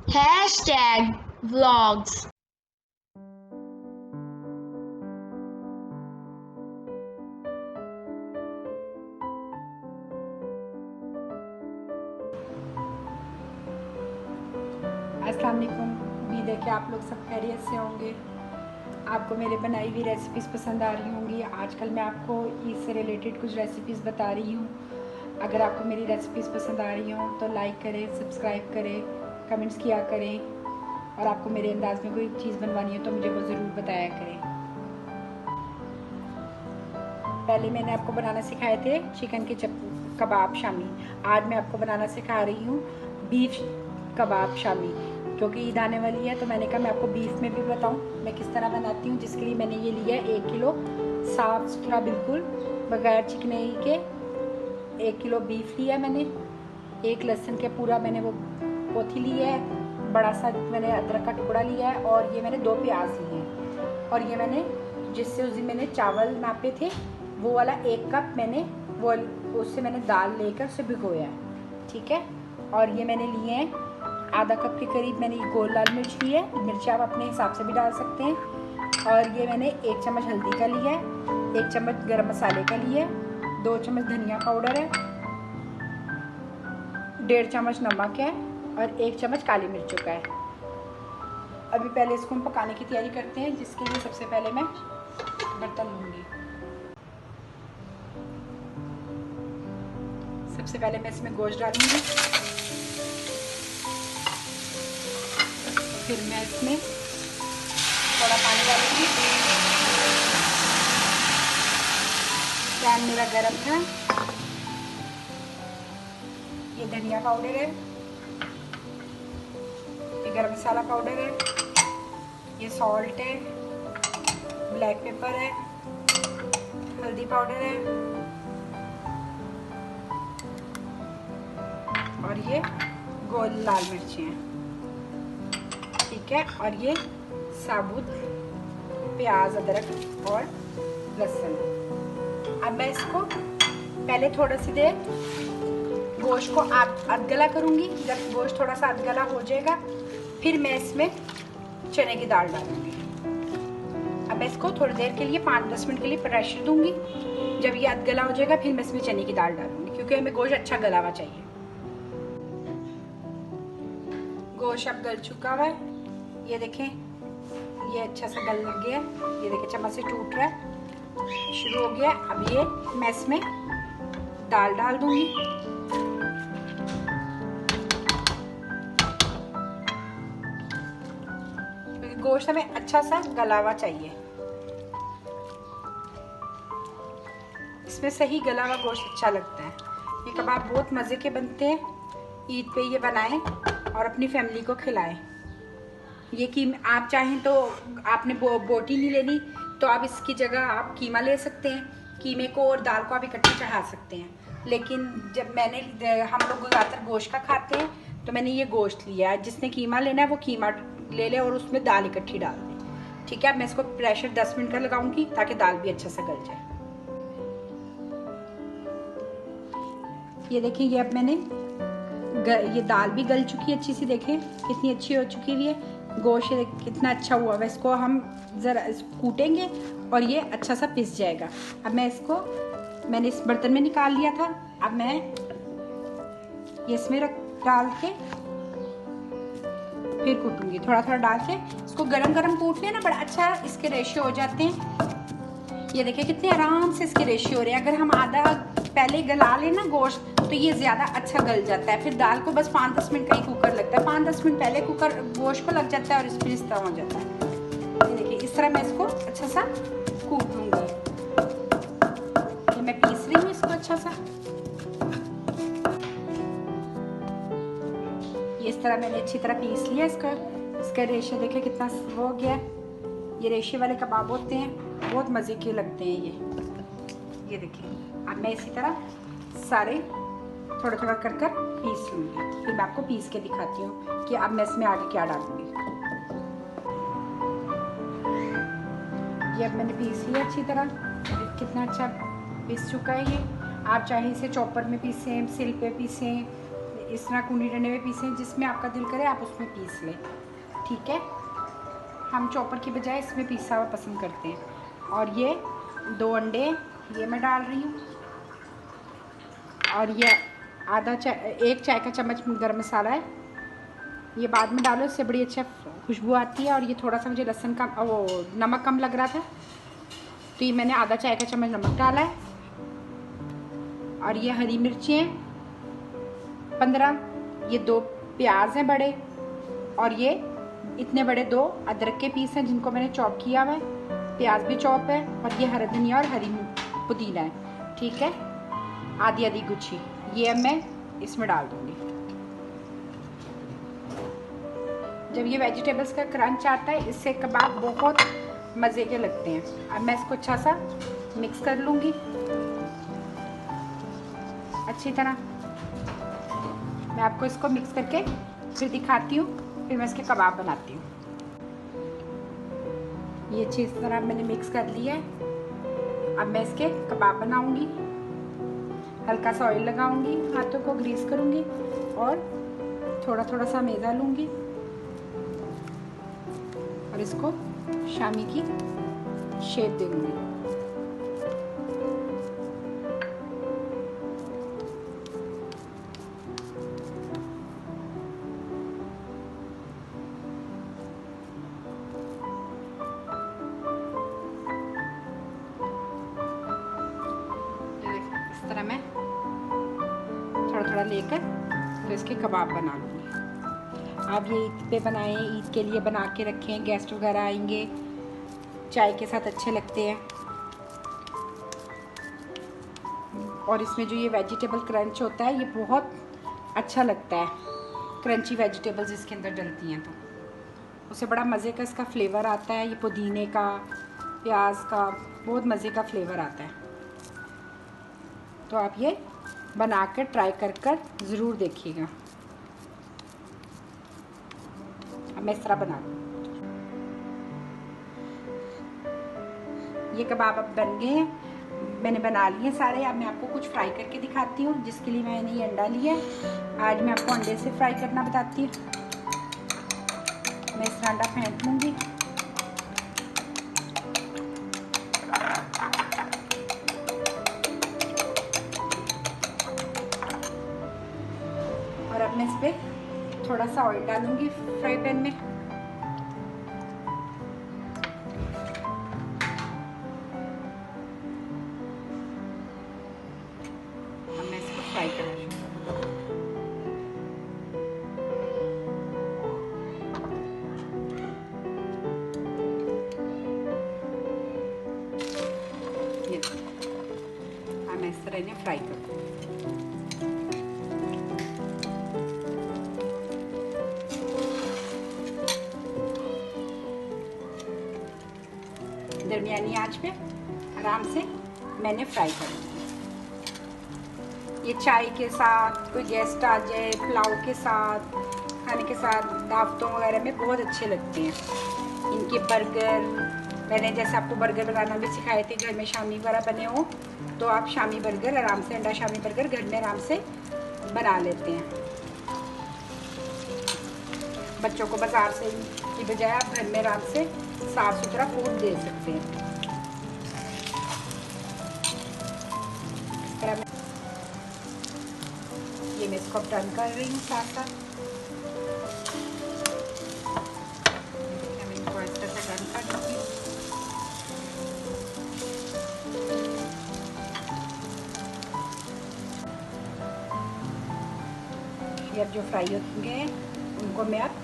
Hashtag vlogs. अस्सलाम वालेकुम। उम्मीद है कि आप लोग सब खैरियत से होंगे। आपको मेरे बनाई हुई रेसिपीज़ पसंद आ रही होंगी। आजकल मैं आपको ईद से रिलेटेड कुछ रेसिपीज़ बता रही हूँ। अगर आपको मेरी रेसिपीज़ पसंद आ रही हों तो लाइक करें, सब्सक्राइब करें, कमेंट्स किया करें, और आपको मेरे अंदाज में कोई चीज़ बनवानी हो तो मुझे वो ज़रूर बताया करें। पहले मैंने आपको बनाना सिखाए थे चिकन के कबाब शामी। आज मैं आपको बनाना सिखा रही हूँ बीफ कबाब शामी। क्योंकि ईद आने वाली है तो मैंने कहा मैं आपको बीफ में भी बताऊँ मैं किस तरह बनाती हूँ। जिसके लिए मैंने ये लिया है 1 किलो साफ़ सुथरा बिल्कुल बगैर चिकनाई के 1 किलो बीफ लिया मैंने। 1 लहसुन के पूरा मैंने वो पोथी लिया है। बड़ा सा मैंने अदरक का टुकड़ा लिया है और ये मैंने 2 प्याज लिए हैं। और ये मैंने जिससे उस दिन मैंने चावल नापे थे वो वाला 1 कप मैंने वो उससे मैंने दाल लेकर उसे भिगोया है। ठीक है। और ये मैंने लिए हैं आधा कप के करीब मैंने गोल लाल मिर्च ली है। मिर्च आप अपने हिसाब से भी डाल सकते हैं। और ये मैंने 1 चम्मच हल्दी का लिया है, 1 चम्मच गरम मसाले का लिया है, 2 चम्मच धनिया पाउडर है, 1.5 चम्मच नमक है और 1 चम्मच काली मिर्चों का है। अभी पहले इसको हम पकाने की तैयारी करते हैं। जिसके लिए सबसे पहले मैं बर्तन लूँगी। सबसे पहले मैं इसमें गोश्त डालूंगी। फिर मैं इसमें थोड़ा पानी डालूंगी। पैन मेरा गरम है। ये धनिया पाउडर है, ये गरम मसाला पाउडर है, ये सॉल्ट है, ब्लैक पेपर है, हल्दी पाउडर है और ये गोल लाल मिर्ची हैं। ठीक है। और ये साबुत प्याज, अदरक और लहसुन। अब मैं इसको पहले थोड़ी सी देर गोश्त को अधगला करूँगी। जब गोश्त थोड़ा सा अधगला हो जाएगा फिर मैं इसमें चने की दाल डालूँगी। अब मैं इसको थोड़ी देर के लिए 5-10 मिनट के लिए प्रेशर दूँगी। जब ये अधगला हो जाएगा फिर मैं इसमें चने की दाल डालूँगी, क्योंकि हमें गोश्त अच्छा गला हुआ चाहिए। गोश्त अब गल चुका हुआ है। ये देखें, ये अच्छा सा गल लग गया है। ये देखें चम्मच से टूट रहा है, शुरू हो गया। अब ये मैं इसमें दाल डाल दूँगी। गोश्त हमें अच्छा सा गला हुआ चाहिए। इसमें सही गला हुआ गोश्त अच्छा लगता है। ये कबाब बहुत मज़े के बनते हैं। ईद पे ये बनाएं और अपनी फैमिली को खिलाएं। ये आप चाहें तो आपने बोटी नहीं लेनी तो आप इसकी जगह आप कीमा ले सकते हैं। कीमे को और दाल को आप इकट्ठे चढ़ा सकते हैं। लेकिन जब हम लोग ज़्यादातर गोश्त का खाते हैं तो मैंने ये गोश्त लिया है। जिसने कीमा लेना है वो कीमा ले ले और उसमें दाल इकट्ठी डाल दें। ठीक है। अब मैं इसको प्रेशर 10 मिनट का लगाऊंगी ताकि दाल भी अच्छा से गल जाए। ये देखिए, ये अब मैंने ये दाल भी गल चुकी है अच्छी सी। देखें कितनी अच्छी हो चुकी हुई है। गोश्त कितना अच्छा हुआ है। इसको हम ज़रा कूटेंगे और ये अच्छा सा पिस जाएगा। अब मैंने इस बर्तन में निकाल लिया था। अब मैं ये इसमें डाल के फिर कूटूंगी। थोड़ा थोड़ा डाल के इसको गरम गरम कूट लेना, बड़ा अच्छा इसके रेशियो हो जाते हैं। ये देखिए कितने आराम से इसके रेशियो हो रहे हैं। अगर हम आधा पहले गला लेना गोश्त तो ये ज़्यादा अच्छा गल जाता है। फिर दाल को बस 5-10 मिनट का ही कुकर लगता है। 5-10 मिनट पहले कुकर गोश्त को लग जाता है और इसमें इस तरह हो जाता है। ये देखिए इस तरह मैं इसको अच्छा सा कूट लूँगी। ये मैं पीस रही हूँ इसको अच्छा सा। इस तरह मैंने अच्छी तरह पीस लिया इसका रेशे देखे कितना वो हो गया। ये रेशे वाले कबाब होते हैं, बहुत मज़े के लगते हैं ये देखिए। अब मैं इसी तरह सारे थोड़ा थोड़ा कर पीस लूँगी। फिर मैं आपको पीस के दिखाती हूँ कि अब मैं इसमें आगे क्या डालूँगी। ये अब मैंने पीस लिया अच्छी तरह। कितना अच्छा पीस चुका है ये। आप चाहे इसे चॉपर में पीसें, सिल पे पीसें, इस तरह कूनी डंडे में पीसें, जिसमें आपका दिल करे आप उसमें पीस लें, ठीक है। हम चॉपर की बजाय इसमें पीसा हुआ पसंद करते हैं। और ये 2 अंडे ये मैं डाल रही हूँ, और ये एक चाय का चम्मच गरम मसाला है, ये बाद में डालो, इससे बड़ी अच्छा खुशबू आती है। और ये थोड़ा सा मुझे लहसुन का नमक कम लग रहा था, तो ये मैंने आधा चाय का चम्मच नमक डाला है। और ये हरी मिर्चें 15, ये 2 प्याज हैं बड़े, और ये इतने बड़े 2 अदरक के पीस हैं जिनको मैंने चॉप किया हुआ है। प्याज भी चॉप है, और ये हरा धनिया और हरी पुदीना है, ठीक है। आधी आधी गुच्छी ये अब मैं इसमें डाल दूँगी। जब ये वेजिटेबल्स का क्रंच आता है, इससे कबाब बहुत मज़े के लगते हैं। अब मैं इसको अच्छा सा मिक्स कर लूँगी अच्छी तरह। मैं आपको इसको मिक्स करके फिर दिखाती हूँ, फिर मैं इसके कबाब बनाती हूँ। ये अच्छी तरह मैंने मिक्स कर लिया है। अब मैं इसके कबाब बनाऊँगी। हल्का सा ऑयल लगाऊँगी, हाथों को ग्रीस करूँगी, और थोड़ा थोड़ा सा मैदा लूँगी, और इसको शामी की शेप दे दूँगी। इस तरह मैं थोड़ा थोड़ा लेकर तो इसके कबाब बना लूँगी। आप ये ईद पे बनाएं, ईद के लिए बना के रखें, गेस्ट वगैरह आएंगे, चाय के साथ अच्छे लगते हैं। और इसमें जो ये वेजिटेबल क्रंच होता है, ये बहुत अच्छा लगता है। क्रंची वेजिटेबल्स इसके अंदर डलती हैं तो उससे बड़ा मज़े का इसका फ्लेवर आता है। ये पुदीने का, प्याज का बहुत मज़े का फ्लेवर आता है। तो आप ये बना कर ट्राई कर ज़रूर देखिएगा। अब मैं इस तरह बना लूँ। ये कबाब अब बन गए हैं, मैंने बना लिए सारे। अब मैं आपको कुछ फ्राई करके दिखाती हूँ, जिसके लिए मैंने ये अंडा लिया है। आज मैं आपको अंडे से फ्राई करना बताती हूँ। मैं इस तरह अंडा फेंट लूँगी, और अब मैं इस पर थोड़ा सा ऑयल डालूँगी फ्राई पैन में। अब मैं इसको फ्राई कर रही हूँ। अब मैं इस तरह इन्हें फ्राई कर दूँ। दरमियानी आंच पे आराम से मैंने फ्राई कर लिया। ये चाय के साथ, कोई गेस्ट आ जाए, पुलाव के साथ, खाने के साथ, दावतों वगैरह में बहुत अच्छे लगते हैं। इनके बर्गर, मैंने जैसे आपको बर्गर बनाना भी सिखाए थे, घर में शामी वगैरह बने हो तो आप शामी बर्गर आराम से, अंडा शामी बर्गर घर में आराम से बना लेते हैं। बच्चों को बाजार से की बजाय आप घर में आराम से साफ सुथरा फूड दे सकते हैं। इस तरह ये मैं इसको टर्न कर रही हूँ साथ साथ। मैं इनको इस तरह से टर्न कर दूँगी। ये अब जो फ्राई होंगे उनको मैं अब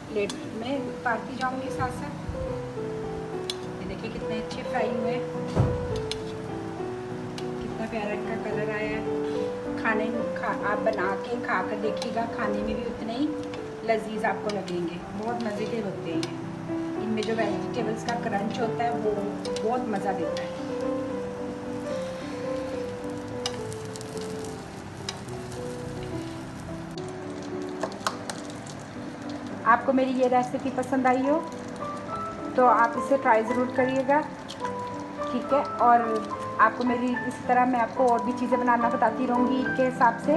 प्लेट में उतारती जाऊंगी साथ साथ। ये देखिए कितने अच्छे फ्राई हुए, कितना प्यारा इनका कलर आया है। आप बना के खा कर देखिएगा, खाने में भी उतने ही लजीज आपको लगेंगे। बहुत मज़े के होते हैं। इनमें जो वेजिटेबल्स का क्रंच होता है वो बहुत मज़ा देता है। आपको मेरी ये रेसिपी पसंद आई हो तो आप इसे ट्राई ज़रूर करिएगा, ठीक है। और आपको मेरी इस तरह मैं आपको और भी चीज़ें बनाना बताती रहूँगी ईद के हिसाब से।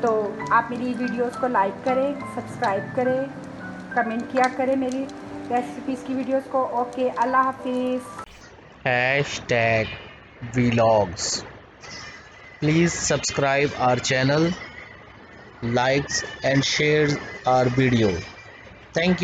तो आप मेरी वीडियोस को लाइक करें, सब्सक्राइब करें, कमेंट किया करें मेरी रेसिपीज़ की वीडियोस को। ओके, अल्लाह हाफिज़। #vlogs. Please subscribe our channel, likes and share our video. Thank you.